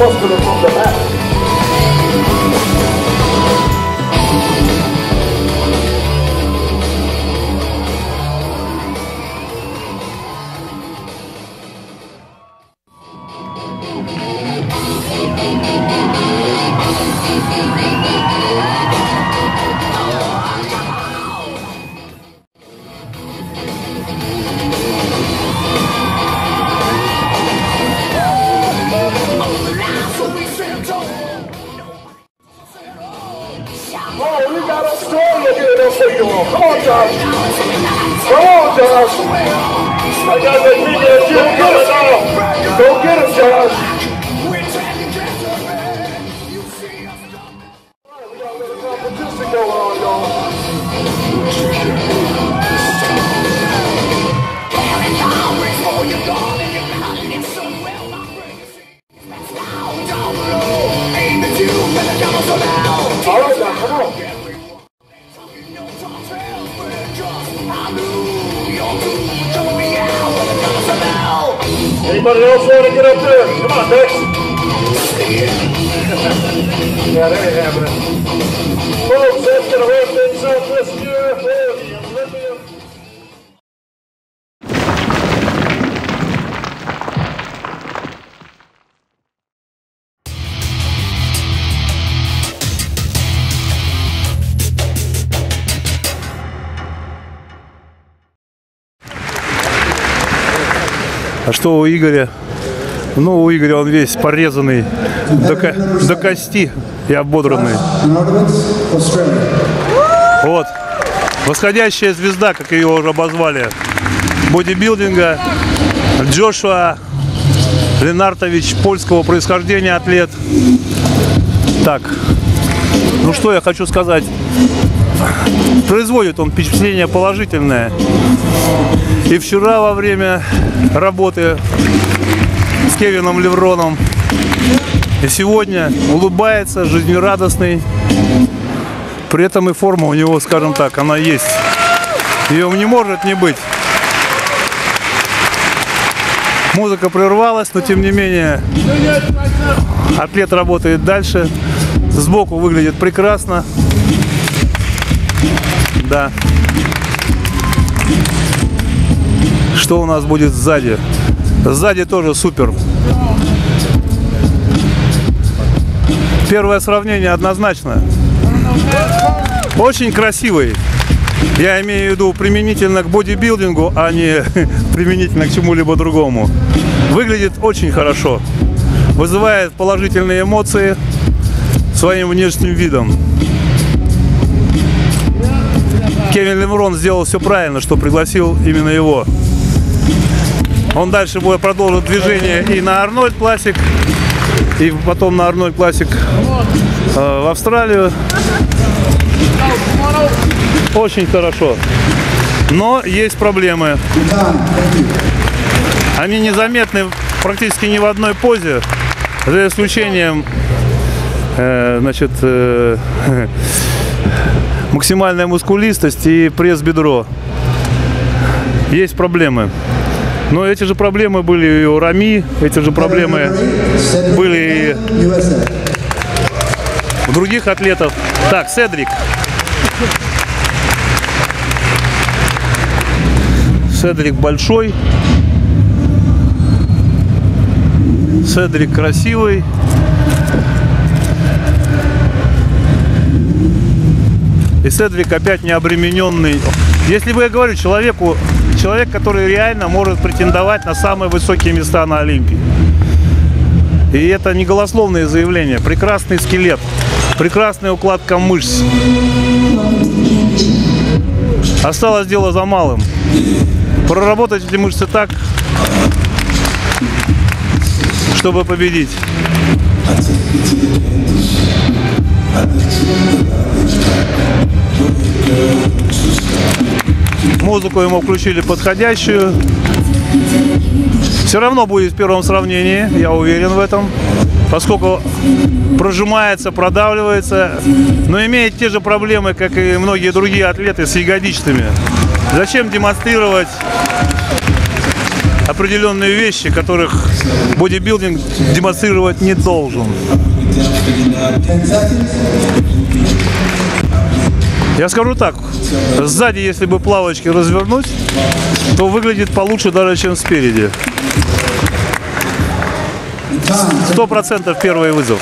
muscular from the back. Oh, we got Australia here, they'll take you on. Come on, Josh. Come on, Josh. I got that big ass you. Get us now. Go get us, Josh. All right, we got a little competition going on, y'all. All right, now, come on. Anybody else want to get up there? Come on, Dex. Yeah, that ain't happening. Folks, that's going to wrap things up this year. А что у Игоря? Ну, у Игоря он весь порезанный до кости и ободранный. Вот. Восходящая звезда, как ее уже обозвали, бодибилдинга, Джошуа Ленартович, польского происхождения атлет. Так, ну что я хочу сказать. Производит он впечатление положительное. И вчера во время работы с Кевином Левроном, и сегодня улыбается, жизнерадостный. При этом и форма у него, скажем так, она есть. Ее не может не быть. Музыка прервалась, но тем не менее атлет работает дальше. Сбоку выглядит прекрасно. Да. Что у нас будет сзади? Сзади тоже супер. Первое сравнение однозначно. Очень красивый. Я имею в виду применительно к бодибилдингу, а не применительно к чему-либо другому. Выглядит очень хорошо. Вызывает положительные эмоции своим внешним видом. Кевин Леврон сделал все правильно, что пригласил именно его. Он дальше будет продолжить движение и на Арнольд Классик, и потом на Арнольд Классик в Австралию. Очень хорошо. Но есть проблемы. Они незаметны практически ни в одной позе, за исключением максимальная мускулистость и пресс-бедро. Есть проблемы. Но эти же проблемы были и у Рами, эти же проблемы были и у других атлетов. Так, Седрик. Седрик большой. Седрик красивый. И Седрик опять не обремененный. Если бы я говорю человек, который реально может претендовать на самые высокие места на Олимпии. И это не голословные заявления. Прекрасный скелет, прекрасная укладка мышц. Осталось дело за малым. Проработать эти мышцы так, чтобы победить. Музыку ему включили подходящую. Все равно будет в первом сравнении, я уверен в этом, поскольку прожимается, продавливается, но имеет те же проблемы, как и многие другие атлеты с ягодичными. Зачем демонстрировать определенные вещи, которых бодибилдинг демонстрировать не должен. Я скажу так, сзади, если бы плавочки развернуть, то выглядит получше даже, чем спереди. 100% первый вызов.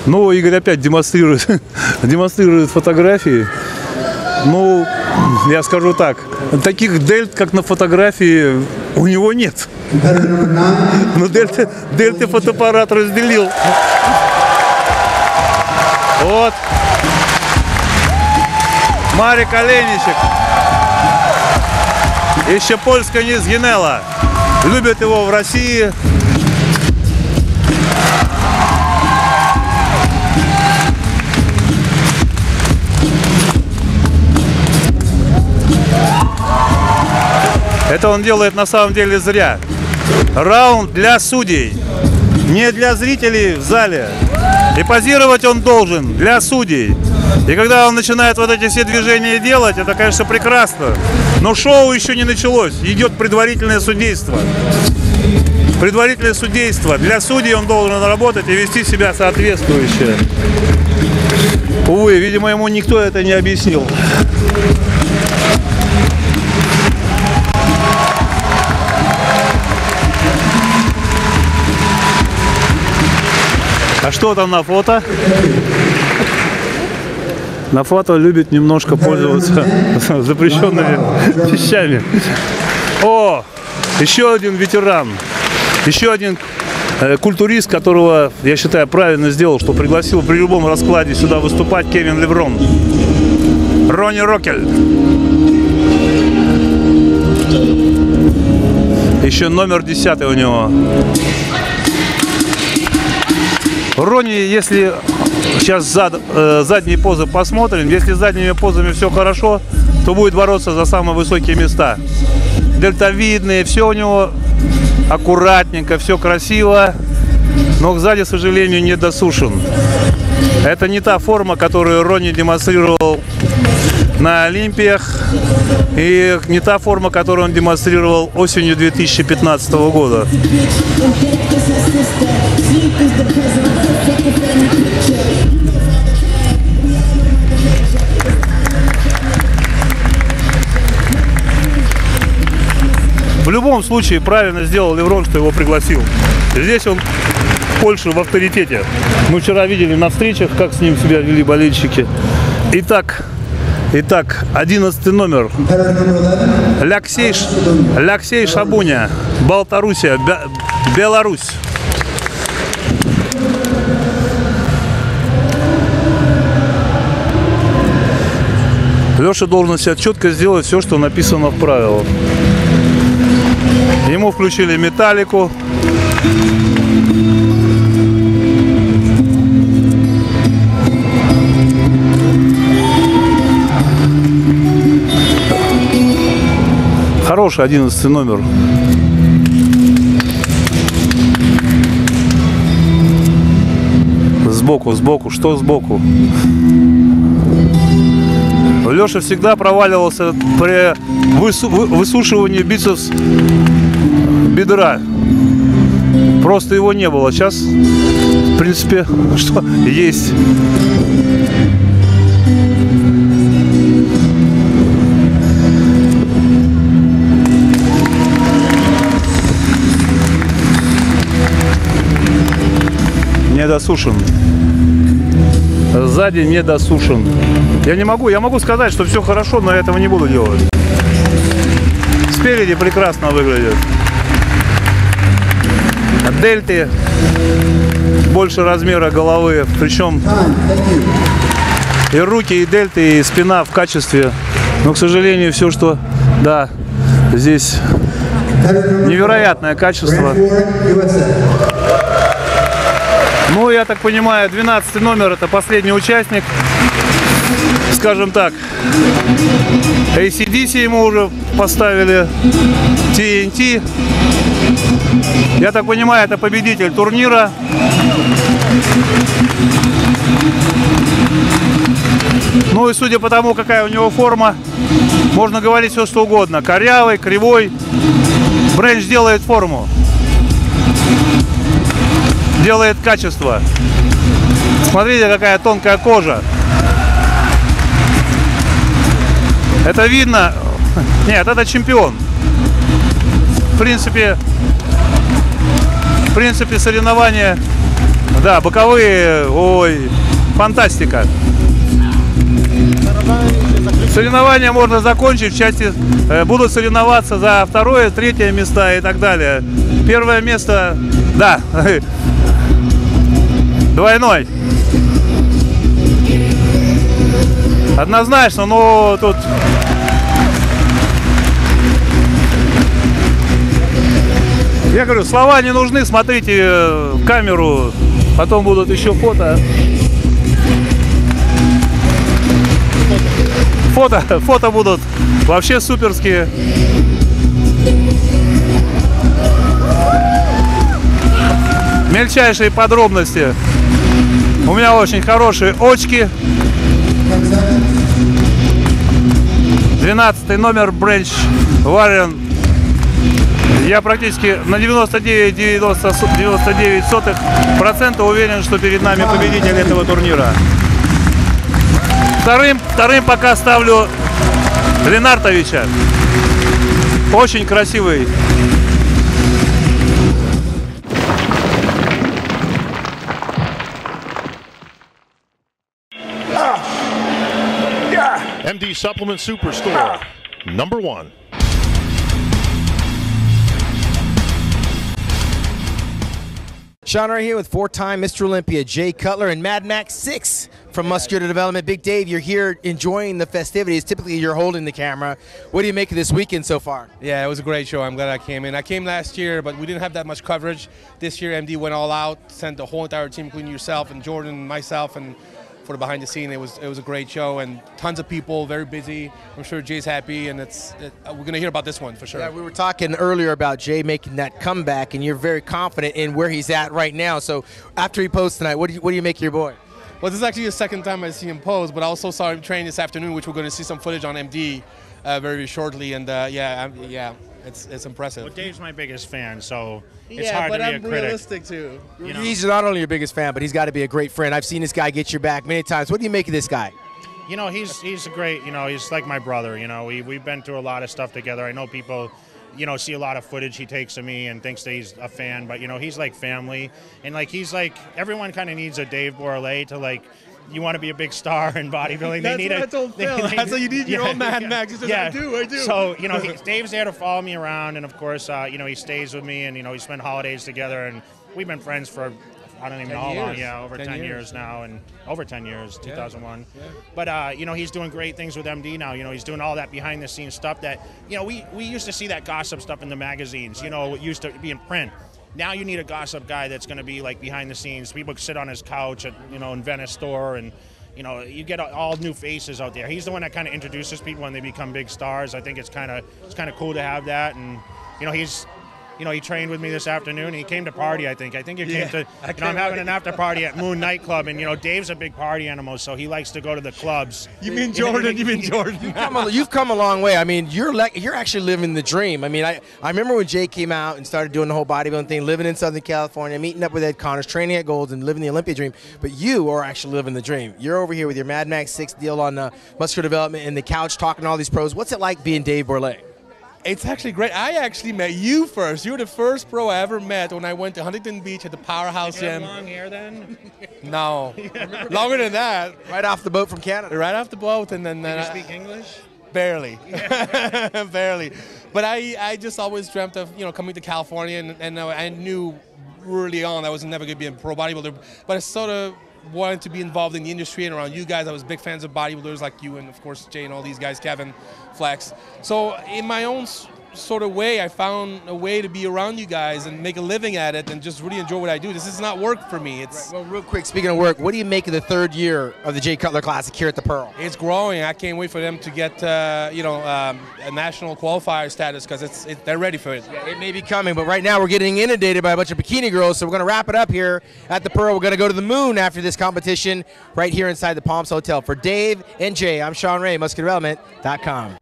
Ну, Игорь опять демонстрирует фотографии. Ну, я скажу так, таких дельт, как на фотографии, у него нет. Но дельты фотоаппарат разделил. Вот. Марик Оленичек. Еще польская не сгинела. Любят его в России. Это он делает на самом деле зря. Раунд для судей, не для зрителей в зале. И позировать он должен для судей. И когда он начинает вот эти все движения делать, это, конечно, прекрасно. Но шоу еще не началось. Идет предварительное судейство. Предварительное судейство. Для судей он должен работать и вести себя соответствующе. Увы, видимо, ему никто это не объяснил. А что там на фото? На фото любит немножко пользоваться запрещенными вещами. О, еще один ветеран, еще один культурист, которого, я считаю, правильно сделал, что пригласил при любом раскладе сюда выступать Кевин Леврон. Ронни Рокель. Еще номер 10 у него. Ронни, если сейчас задние позы посмотрим, если с задними позами все хорошо, то будет бороться за самые высокие места. Дельтовидные, все у него аккуратненько, все красиво, но сзади, к сожалению, не досушен. Это не та форма, которую Ронни демонстрировал на Олимпиях, и не та форма, которую он демонстрировал осенью 2015 года. В любом случае правильно сделал Леврон, что его пригласил. Здесь он в Польше в авторитете. Мы вчера видели на встречах, как с ним себя вели болельщики. Итак, 11 номер. Алексей Шабуня, Белоруссия, Беларусь. Леша должен себя четко сделать все, что написано в правилах. Ему включили металлику. Хороший 11 номер. Сбоку, что сбоку? Леша всегда проваливался при высушивании бицепс бедра. Просто его не было. Сейчас, в принципе, что есть. Не досушен. Сзади не досушен. Я могу сказать, что все хорошо, но я этого не буду делать. Спереди прекрасно выглядит. Дельты больше размера головы, причем и руки, и дельты, и спина в качестве. Но, к сожалению, все, что, да, здесь невероятное качество. Ну, я так понимаю, 12 номер — это последний участник. Скажем так, AC/DC ему уже поставили, TNT. Я так понимаю, это победитель турнира. Ну Ну и судя по тому, какая у него форма, можно говорить все что угодно. Корявый, кривой. Бренч делает форму. Делает качество. Смотрите, какая тонкая кожа. Это видно. Нет, это чемпион. В принципе, соревнования, да, боковые, ой, фантастика. Соревнования можно закончить в части, будут соревноваться за второе, третье места и так далее. Первое место, да, двойной. Однозначно, но тут... Я говорю, слова не нужны, смотрите в камеру, потом будут еще фото. Фото будут вообще суперские. Мельчайшие подробности. У меня очень хорошие очки. 12 номер Бренч Варен. Я практически на 99,99% уверен, что перед нами победитель этого турнира. Вторым пока ставлю Ленартовича. Очень красивый. MD Supplement Superstore, #1. Shawn right here with four-time Mr. Olympia, Jay Cutler, and Mad Max 6 from Muscular Development. Big Dave, you're here enjoying the festivities. Typically, you're holding the camera. What do you make of this weekend so far? Yeah, it was a great show. I'm glad I came in. I came last year, but we didn't have that much coverage. This year, MD went all out, sent the whole entire team, including yourself and Jordan and myself, and for the behind the scene, it was a great show and tons of people, very busy. I'm sure Jay's happy, and we're gonna hear about this one for sure. Yeah, we were talking earlier about Jay making that comeback, and you're very confident in where he's at right now. So after he posed tonight, what do you make of your boy? Well, this is actually the second time I see him pose, but I also saw him train this afternoon, which we're going to see some footage on MD very shortly, and it's impressive. Well, Dave's my biggest fan, so it's hard to be a critic. Yeah, but I'm realistic too. You know? He's not only your biggest fan, but he's got to be a great friend. I've seen this guy get your back many times. What do you make of this guy? You know, he's a great, you know, he's like my brother. You know, we've been through a lot of stuff together. I know people, you know, see a lot of footage he takes of me and thinks that he's a fan, but, you know, he's like family. And, like, he's like, everyone kind of needs a Dave Borlée to, like, you want to be a big star in bodybuilding. That's what I told Phil. That's what you need your own Mad Max. He says, I do. So, you know, Dave's there to follow me around, and, of course, you know, he stays with me, and, you know, we spend holidays together, and we've been friends for, I don't even know how long. Yeah, over 10 years now, and over 10 years, 2001. Yeah. But, you know, he's doing great things with MD now. You know, he's doing all that behind-the-scenes stuff that, you know, we used to see that gossip stuff in the magazines. You know, it used to be in print. Now you need a gossip guy that's going to be like behind the scenes. People sit on his couch at, you know, in Venice store, and, you know, you get all new faces out there. He's the one that kind of introduces people when they become big stars. I think it's kind of cool to have that. And, you know, he trained with me this afternoon. He came to party, I think. I think you came to, you know, I'm having an after party at Moon Nightclub, and, you know, Dave's a big party animal, so he likes to go to the clubs. You mean Jordan? You've come a long way. I mean, you're actually living the dream. I mean, I remember when Jay came out and started doing the whole bodybuilding thing, living in Southern California, meeting up with Ed Connors, training at Gold's, and living the Olympia dream. But you are actually living the dream. You're over here with your Mad Max 6 deal on Muscular Development and the couch talking to all these pros. What's it like being Dave Borlée? It's actually great. I actually met you first. You were the first pro I ever met when I went to Huntington Beach at the Powerhouse Gym. Did you have long hair then? No. Longer than that. Right off the boat from Canada. Right off the boat. And then Did you speak English? Barely. Yeah. Barely. But I just always dreamt of, you know, coming to California, and I knew early on I was never going to be a pro bodybuilder. But I sort of wanted to be involved in the industry and around you guys. I was big fans of bodybuilders like you and, of course, Jay and all these guys, Kevin, Flex. So in my own sort of way, I found a way to be around you guys and make a living at it and just really enjoy what I do. This is not work for me. It's Well, real quick, speaking of work, what do you make of the 3rd year of the Jay Cutler Classic here at the Pearl? It's growing. I can't wait for them to get, a national qualifier status because they're ready for it. Yeah, it may be coming, but right now we're getting inundated by a bunch of bikini girls, so we're going to wrap it up here at the Pearl. We're going to go to the moon after this competition right here inside the Palms Hotel. For Dave and Jay, I'm Shawn Ray, MuscularDevelopment.com.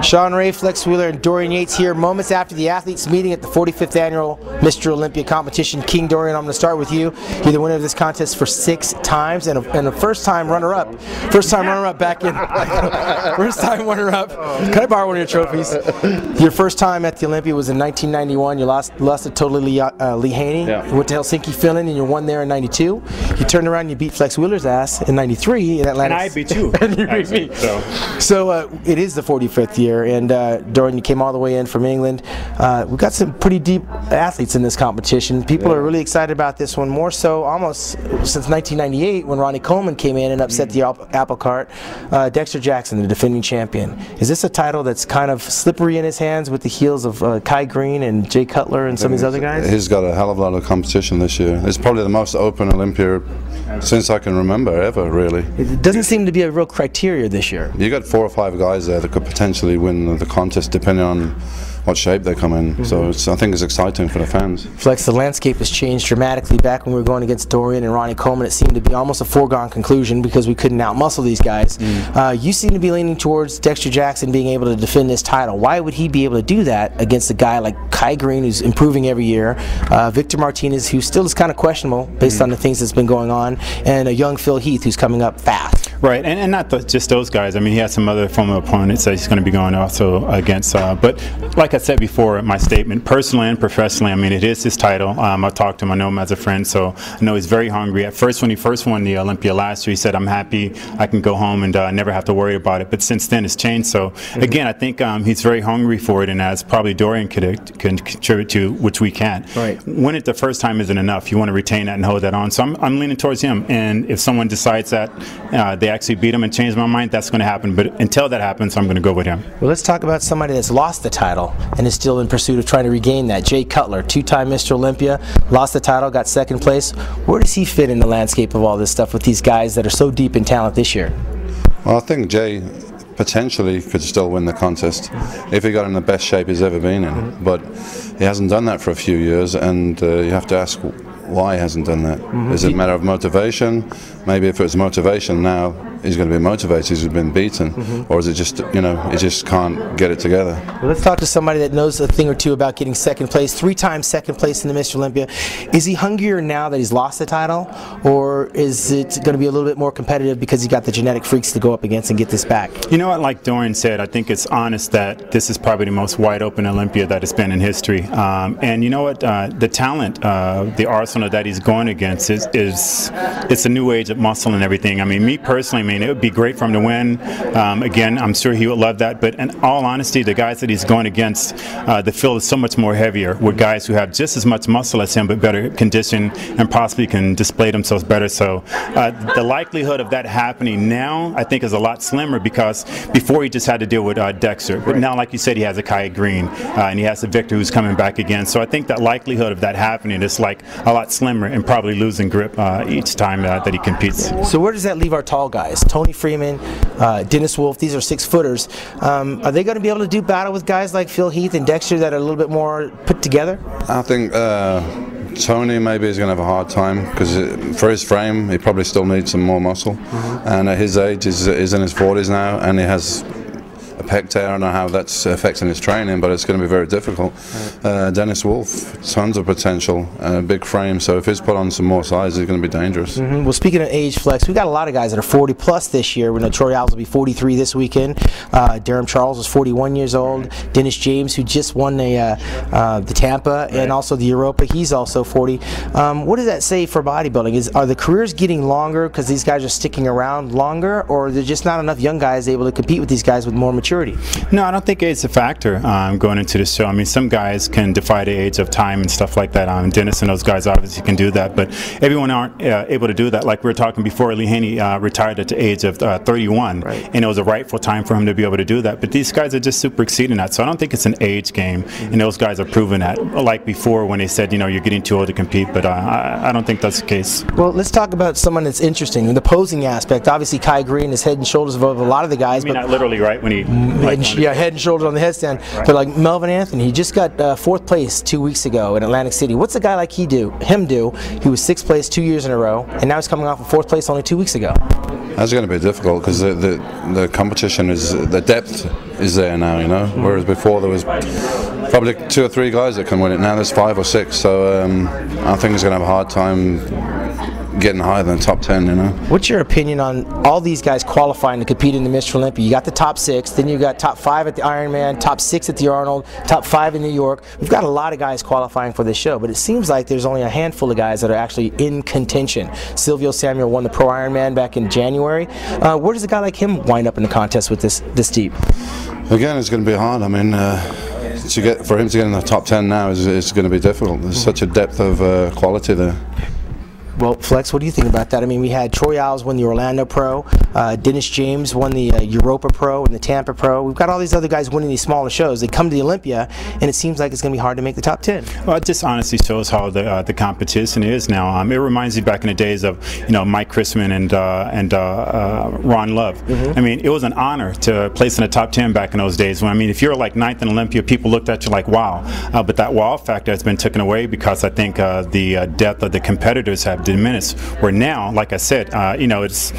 Shawn Ray, Flex Wheeler, and Dorian Yates here moments after the athletes meeting at the 45th annual Mr. Olympia competition. King Dorian, I'm going to start with you. You're the winner of this contest for 6 times and a first-time runner-up. First-time runner-up back in. First-time runner-up. Can I borrow one of your trophies? Your first time at the Olympia was in 1991. You lost to totally Lee Haney. Yeah. You went to Helsinki, Finland, and you won there in 92. You turned around and you beat Flex Wheeler's ass in 93 in Atlanta. And I beat you. And you beat me. So it is the 45th year. And Dorian, you came all the way in from England. We've got some pretty deep athletes in this competition. People are really excited about this one, more so almost since 1998 when Ronnie Coleman came in and upset the apple cart. Dexter Jackson, the defending champion. Is this a title that's kind of slippery in his hands with the heels of Kai Green and Jay Cutler and some of these other guys? He's got a hell of a lot of competition this year. It's probably the most open Olympia since I can remember, ever, really. It doesn't seem to be a real criteria this year. You got 4 or 5 guys there that could potentially win the contest depending on what shape they come in. So I think it's exciting for the fans. Flex, the landscape has changed dramatically. Back when we were going against Dorian and Ronnie Coleman, it seemed to be almost a foregone conclusion because we couldn't outmuscle these guys. You seem to be leaning towards Dexter Jackson being able to defend this title. Why would he be able to do that against a guy like Kai Green, who's improving every year, Victor Martinez, who still is kind of questionable based on the things that's been going on, and a young Phil Heath, who's coming up fast? Right, and not just those guys. I mean, he has some other former opponents that he's going to be going also against. But like I said before in my statement, personally and professionally, I mean, it is his title. I talked to him, I know him as a friend, so I know he's very hungry. At first, when he first won the Olympia last year, he said, I'm happy I can go home and never have to worry about it. But since then, it's changed. So again, I think he's very hungry for it, and as probably Dorian can contribute to, which we can't. Right. Win it the first time isn't enough. You want to retain that and hold that on. So I'm leaning towards him. And if someone decides that they actually beat him and change my mind, that's going to happen. But until that happens, I'm going to go with him. Well, let's talk about somebody that's lost the title and is still in pursuit of trying to regain that. Jay Cutler, 2-time Mr. Olympia, lost the title, got 2nd place. Where does he fit in the landscape of all this stuff with these guys that are so deep in talent this year? Well, I think Jay potentially could still win the contest if he got in the best shape he's ever been in. But he hasn't done that for a few years, and you have to ask why he hasn't done that. Is it a matter of motivation? Maybe if it was motivation now, he's going to be motivated, he's been beaten. Or is it just, he just can't get it together? Well, let's talk to somebody that knows a thing or two about getting 2nd place, 3 times 2nd place in the Mr. Olympia. Is he hungrier now that he's lost the title, or is it going to be a little bit more competitive because he got the genetic freaks to go up against and get this back? You know what, like Dorian said, I think it's honest that this is probably the most wide open Olympia that it's been in history. And you know what, the talent, the arsenal that he's going against it's a new age of muscle and everything. I mean, me personally, it would be great for him to win. Again, I'm sure he would love that. But in all honesty, the guys that he's going against, the field is so much more heavier with guys who have just as much muscle as him but better condition and possibly can display themselves better. So the likelihood of that happening now, I think, is a lot slimmer because before he just had to deal with Dexter. But now, like you said, he has a Kai Green and he has a Victor who's coming back again. So I think that likelihood of that happening is like a lot slimmer and probably losing grip each time that he competes. So where does that leave our tall guys? Tony Freeman, Dennis Wolf, these are 6-footers. Are they going to be able to do battle with guys like Phil Heath and Dexter that are a little bit more put together? I think Tony maybe is going to have a hard time because for his frame, he probably still needs some more muscle. And at his age, he's in his 40s now, and he has a pec tear. I don't know how that's affecting his training, but it's going to be very difficult. Dennis Wolf, tons of potential, big frame, so if he's put on some more size, he's going to be dangerous. Well, speaking of age, Flex, we got a lot of guys that are 40 plus this year. We know Troy Alves will be 43 this weekend. Durham Charles was 41 years old. Dennis James, who just won the Tampa and also the Europa, he's also 40. What does that say for bodybuilding? Are the careers getting longer because these guys are sticking around longer, or are there just not enough young guys able to compete with these guys with more maturity. No, I don't think it's a factor going into the show. I mean, some guys can defy the age of time and stuff like that. Dennis and those guys obviously can do that, but everyone aren't able to do that. Like we were talking before, Lee Haney retired at the age of 31, and it was a rightful time for him to be able to do that. But these guys are just super exceeding that, so I don't think it's an age game, and those guys are proving that. Like before when they said, you know, you're getting too old to compete, but I don't think that's the case. Well, let's talk about someone that's interesting in the posing aspect. Obviously, Kai Green is head and shoulders above a lot of the guys. I mean, not literally, right? When he head and shoulders on the headstand. Right. But like Melvin Anthony, he just got 4th place 2 weeks ago in Atlantic City. What's a guy like him do? He was 6th place 2 years in a row, and now he's coming off of 4th place only 2 weeks ago. That's going to be difficult because the competition the depth is there now, you know. Whereas before there was probably 2 or 3 guys that can win it. Now there's 5 or 6. So I think he's going to have a hard time getting higher than the top 10, you know. What's your opinion on all these guys qualifying to compete in the Mr. Olympia? You got the top 6, then you got top 5 at the Ironman, top 6 at the Arnold, top 5 in New York. We've got a lot of guys qualifying for this show, but it seems like there's only a handful of guys that are actually in contention. Silvio Samuel won the Pro Ironman back in January. Where does a guy like him wind up in the contest with this deep? Again, it's going to be hard. I mean, for him to get in the top 10 now is going to be difficult. There's such a depth of quality there. Well, Flex, what do you think about that? I mean, we had Troy Alves win the Orlando Pro, Dennis James won the Europa Pro and the Tampa Pro. We've got all these other guys winning these smaller shows. They come to the Olympia, and it seems like it's going to be hard to make the top 10. Well, it just honestly shows how the competition is now. It reminds me back in the days of, you know, Mike Chrisman and Ron Love. I mean, it was an honor to place in the top 10 back in those days. When, I mean, if you're like 9th in Olympia, people looked at you like, wow. But that wow factor has been taken away because I think the depth of the competitors have diminished. Where now, like I said, you know, it's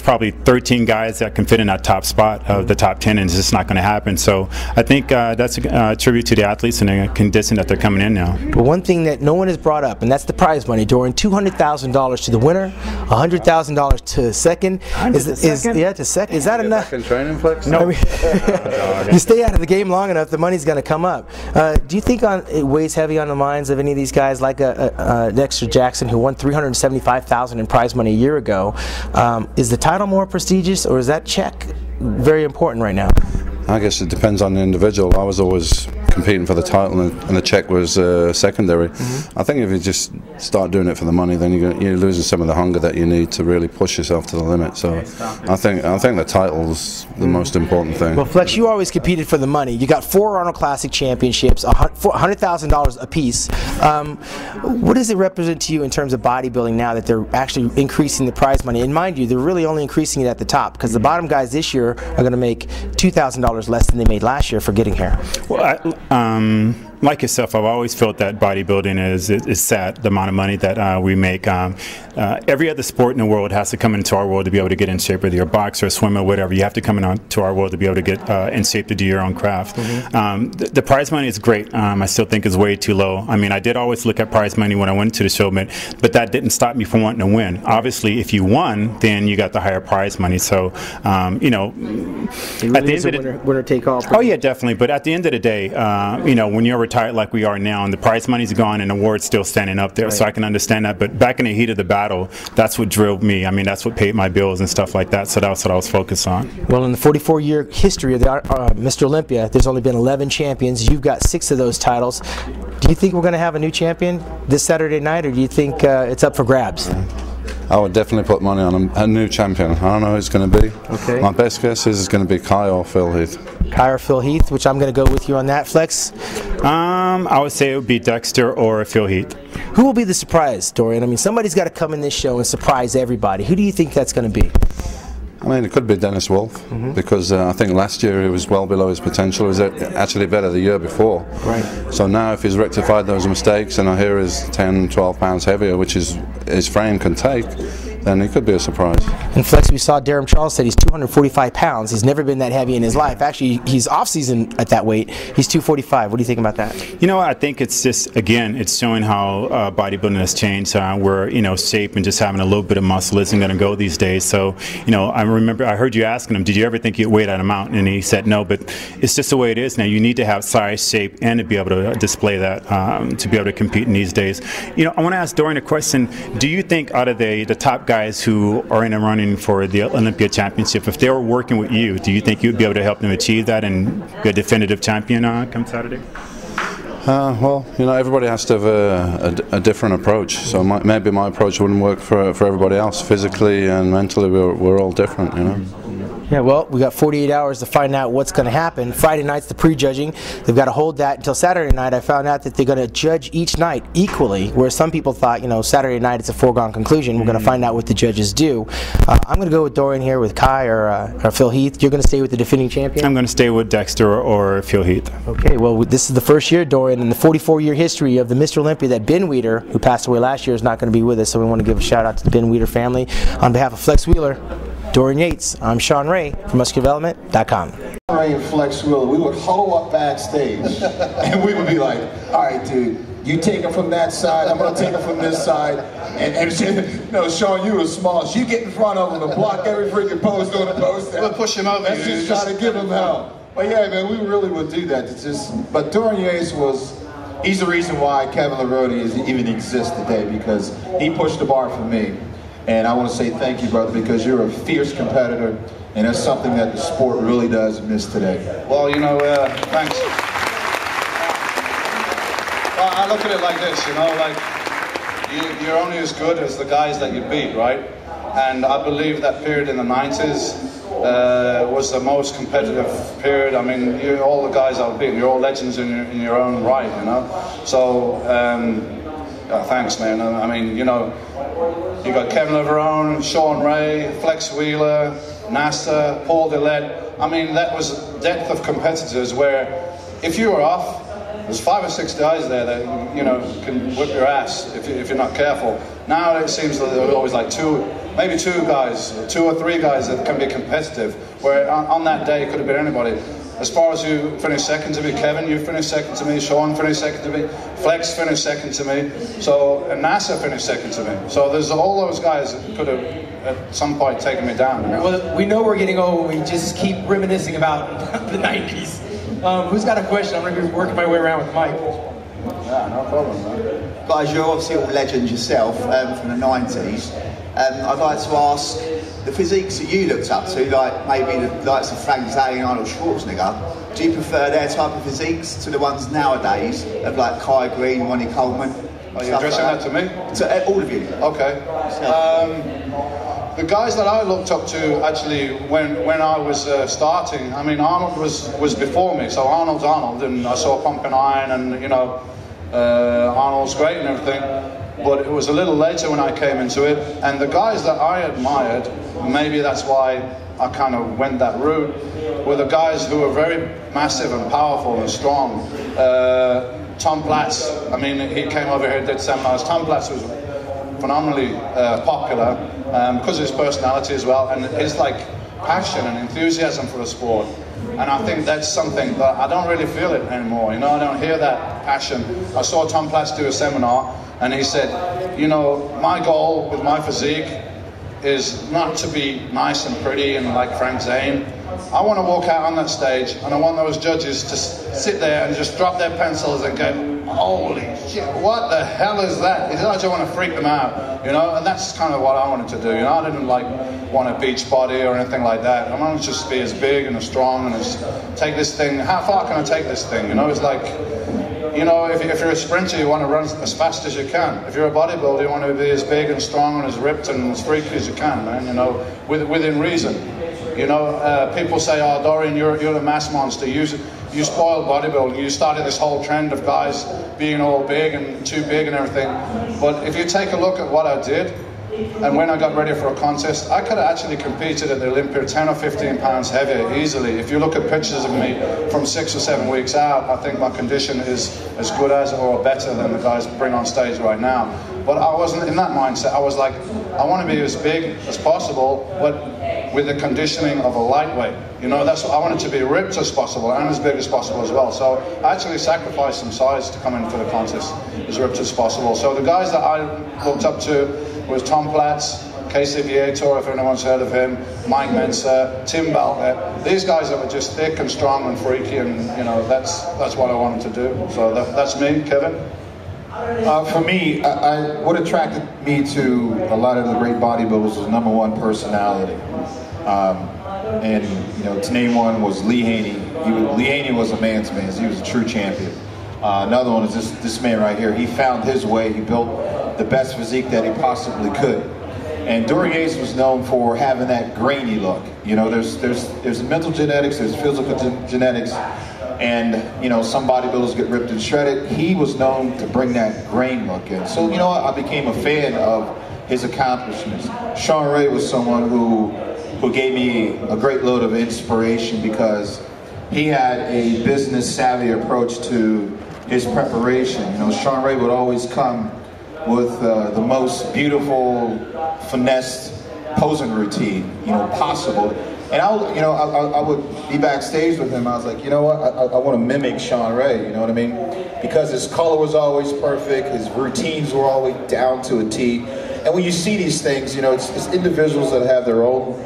probably 13 guys that can fit in that top spot of the top 10, and it's just not going to happen. So I think that's a tribute to the athletes and the condition that they're coming in now. But one thing that no one has brought up, and that's the prize money, Dorian. $200,000 to the winner, $100,000 to second. To second. Is that enough? Training Flex? No. I mean, you stay out of the game long enough, the money's going to come up. Do you think it weighs heavy on the minds of any of these guys, like Dexter Jackson, who won $375,000 in prize money a year ago? Is the title more prestigious, or is that check very important right now? I guess it depends on the individual. I was always competing for the title, and the check was secondary. I think if you just start doing it for the money, then you're losing some of the hunger that you need to really push yourself to the limit. So I think the title's the most important thing. Well, Flex, you always competed for the money. You got 4 Arnold Classic championships, $100,000 apiece. What does it represent to you in terms of bodybuilding now that they're actually increasing the prize money? And mind you, they're really only increasing it at the top, because the bottom guys this year are going to make $2,000 less than they made last year for getting here. Well, like yourself, I've always felt that bodybuilding is sad, the amount of money that we make. Every other sport in the world has to come into our world to be able to get in shape, whether you're a boxer, a swimmer, whatever. You have to come into our world to be able to get in shape to do your own craft. The prize money is great. I still think it's way too low. I mean, I did always look at prize money when I went to the show, but that didn't stop me from wanting to win. Obviously, if you won, then you got the higher prize money. So, you know, it really is a winner take all. Oh yeah, definitely. But at the end of the day, you know, when you're retired like we are now, and the prize money's gone, and the award's still standing up there, right. So I can understand that. But back in the heat of the battle, that's what drove me. I mean, that's what paid my bills and stuff like that. So that's what I was focused on. Well, in the 44-year history of the Mr. Olympia, there's only been 11 champions. You've got 6 of those titles. Do you think we're going to have a new champion this Saturday night, or do you think it's up for grabs? I would definitely put money on a new champion. I don't know who it's going to be. Okay. My best guess is it's going to be Kai or Phil Heath. Kai or Phil Heath, which I'm going to go with you on that, Flex. I would say it would be Dexter or Phil Heath. Who will be the surprise, Dorian? I mean, somebody's got to come in this show and surprise everybody. Who do you think that's going to be? I mean, it could be Dennis Wolf, because I think last year he was well below his potential. He was actually better the year before. Right. So now if he's rectified those mistakes, and I hear he's 10, 12 pounds heavier, which his frame can take, then he could be a surprise. And Flex, we saw Darren Charles said he's 245 pounds. He's never been that heavy in his life. Actually, he's off-season at that weight. He's 245. What do you think about that? You know, I think it's just, again, it's showing how bodybuilding has changed. Where, you know, shape and just having a little bit of muscle isn't going to go these days. So, you know, I remember I heard you asking him, did you ever think you'd weigh that amount? And he said no, but it's just the way it is now. You need to have size, shape, and to be able to display that to be able to compete in these days. You know, I want to ask Dorian a question. Do you think out of the top guys who are in a running for the Olympia Championship, if they were working with you, do you think you'd be able to help them achieve that and be a definitive champion come Saturday? Well, you know, everybody has to have a different approach. So maybe my approach wouldn't work for everybody else. Physically and mentally, we're all different, you know. Yeah, well, we got 48 hours to find out what's going to happen. Friday night's the prejudging. They've got to hold that until Saturday night. I found out that they're going to judge each night equally, where some people thought, you know, Saturday night it's a foregone conclusion. We're going to find out what the judges do. I'm going to go with Dorian here with Kai or Phil Heath. You're going to stay with the defending champion? I'm going to stay with Dexter or Phil Heath. Okay, well, this is the first year, Dorian, in the 44-year history of the Mr. Olympia that Ben Weeder, who passed away last year, is not going to be with us. So we want to give a shout out to the Ben Weeder family. On behalf of Flex Wheeler, Dorian Yates, I'm Shawn Ray from MuscularDevelopment.com. Ray and Flex Wheeler, we would huddle up backstage and we would be like, all right, dude, you take him from that side, I'm going to take him from this side. And no, Shawn, you were small. You get in front of him to block every freaking post on the post. We'll push him over. Let's just try to give him hell. But yeah, man, we really would do that. But Dorian Yates he's the reason why Kevin Levrone even exists today, because he pushed the bar for me. And I want to say thank you, brother, because you're a fierce competitor, and that's something that the sport really does miss today. Well, you know, thanks. Well, I look at it like this, you know, like you're only as good as the guys that you beat, right? And I believe that period in the 90s was the most competitive period. I mean, all the guys I've beaten, you're all legends in your own right, you know. So, thanks, man. I mean, you know, you got Kevin Levrone, Shawn Ray, Flex Wheeler, NASA, Paul Dillette. I mean, that was depth of competitors where if you were off, there's 5 or 6 guys there that, you know, can whip your ass if you're not careful. Now it seems that there's always like maybe 2 guys, 2 or 3 guys that can be competitive, where on that day it could have been anybody. As far as who finished second to me, Kevin, you finished second to me, Shawn finished second to me, Flex finished second to me, and NASA finished second to me. So there's all those guys that could have at some point taken me down. You know? Well, we know we're getting old. We just keep reminiscing about the 90s. Who's got a question? I'm going to be working my way around with Mike. Yeah, no problem, man. Guys, you're obviously all legends yourself from the 90s. I'd like to ask, the physiques that you looked up to, like maybe the likes of Frank Zane and Arnold Schwarzenegger, do you prefer their type of physiques to the ones nowadays of like Kai Green, Ronnie Coleman? Are you addressing that to me? To all of you. Okay. The guys that I looked up to, actually, when I was starting, I mean, Arnold was before me, so Arnold's Arnold, and I saw Pumping Iron, and, you know, Arnold's great and everything, but it was a little later when I came into it, and the guys that I admired, maybe that's why I kind of went that route, were the guys who were very massive and powerful and strong. Tom Platz, I mean, he came over here and did seminars. Tom Platz was phenomenally popular because of his personality as well, and his like passion and enthusiasm for the sport. And I think that's something that I don't really feel it anymore. You know, I don't hear that passion. I saw Tom Platz do a seminar, and he said, you know, my goal with my physique is not to be nice and pretty and like Frank Zane. I want to walk out on that stage, and I want those judges to sit there and just drop their pencils and go, holy shit, what the hell is that? I just want to freak them out, you know, and that's kind of what I wanted to do, you know. I didn't like want a beach body or anything like that. I wanted to just be as big and as strong and as take this thing. How far can I take this thing? You know, it's like, you know, if you're a sprinter, you want to run as fast as you can. If you're a bodybuilder, you want to be as big and strong and as ripped and as freaky as you can, man, you know, within reason. You know, people say, oh, Dorian, you're a mass monster. You spoiled bodybuilding. You started this whole trend of guys being all big and too big and everything. But if you take a look at what I did, and when I got ready for a contest, I could have actually competed at the Olympia 10 or 15 pounds heavier easily. If you look at pictures of me from 6 or 7 weeks out, I think my condition is as good as or better than the guys bring on stage right now. But I wasn't in that mindset. I was like, I want to be as big as possible, but with the conditioning of a lightweight. You know, that's what I wanted to be ripped as possible and as big as possible as well. So I actually sacrificed some size to come in for the contest as ripped as possible. So the guys that I looked up to was Tom Platz, Casey Viator, if anyone's heard of him, Mike Mensa, Tim Ballet. These guys that were just thick and strong and freaky, and you know, that's what I wanted to do. So that's me, Kevin. For me, what attracted me to a lot of the great bodybuilders was number one, personality. And you know, to name one was Lee Haney. Lee Haney was a man's man. He was a true champion. Another one is this man right here. He found his way. He built the best physique that he possibly could. And Dorian Yates was known for having that grainy look. You know, there's mental genetics, there's physical genetics, and you know, some bodybuilders get ripped and shredded. He was known to bring that grain look in. So you know, I became a fan of his accomplishments. Shawn Ray was someone who gave me a great load of inspiration because he had a business savvy approach to his preparation. You know, Shawn Ray would always come with the most beautiful, finessed posing routine, you know, possible. And I would be backstage with him. I was like, you know what? I want to mimic Shawn Ray. You know what I mean? Because his color was always perfect. His routines were always down to a T. And when you see these things, you know, it's individuals that have their own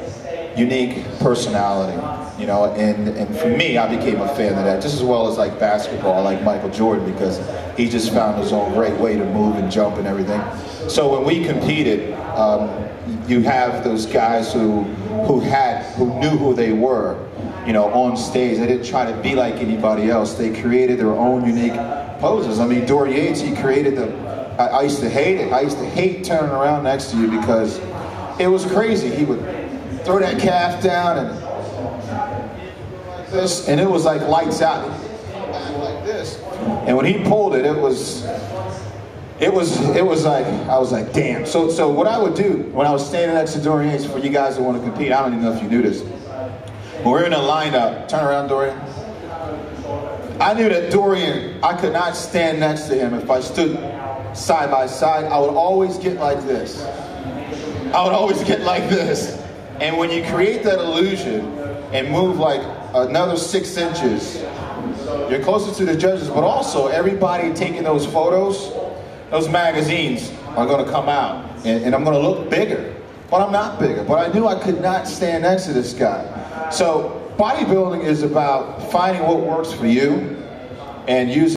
unique personality. You know, and for me, I became a fan of that, just as well as like basketball, like Michael Jordan, because he just found his own great way to move and jump and everything. So when we competed, you have those guys who knew who they were, you know, on stage. They didn't try to be like anybody else. They created their own unique poses. I mean, Dorian Yates, he created I used to hate it. I used to hate turning around next to you because it was crazy. He would throw that calf down and this, and it was like lights out. Like this. And when he pulled it, it was like, I was like, damn. So what I would do when I was standing next to Dorian Yates, for you guys that want to compete, I don't even know if you knew this. When we're in a lineup, turn around, Dorian. I knew that Dorian, I could not stand next to him if I stood side by side. I would always get like this. I would always get like this. And when you create that illusion and move like another 6 inches, you're closer to the judges, but also everybody taking those photos, those magazines are going to come out, and I'm going to look bigger, but I'm not bigger. But I knew I could not stand next to this guy. So bodybuilding is about finding what works for you and using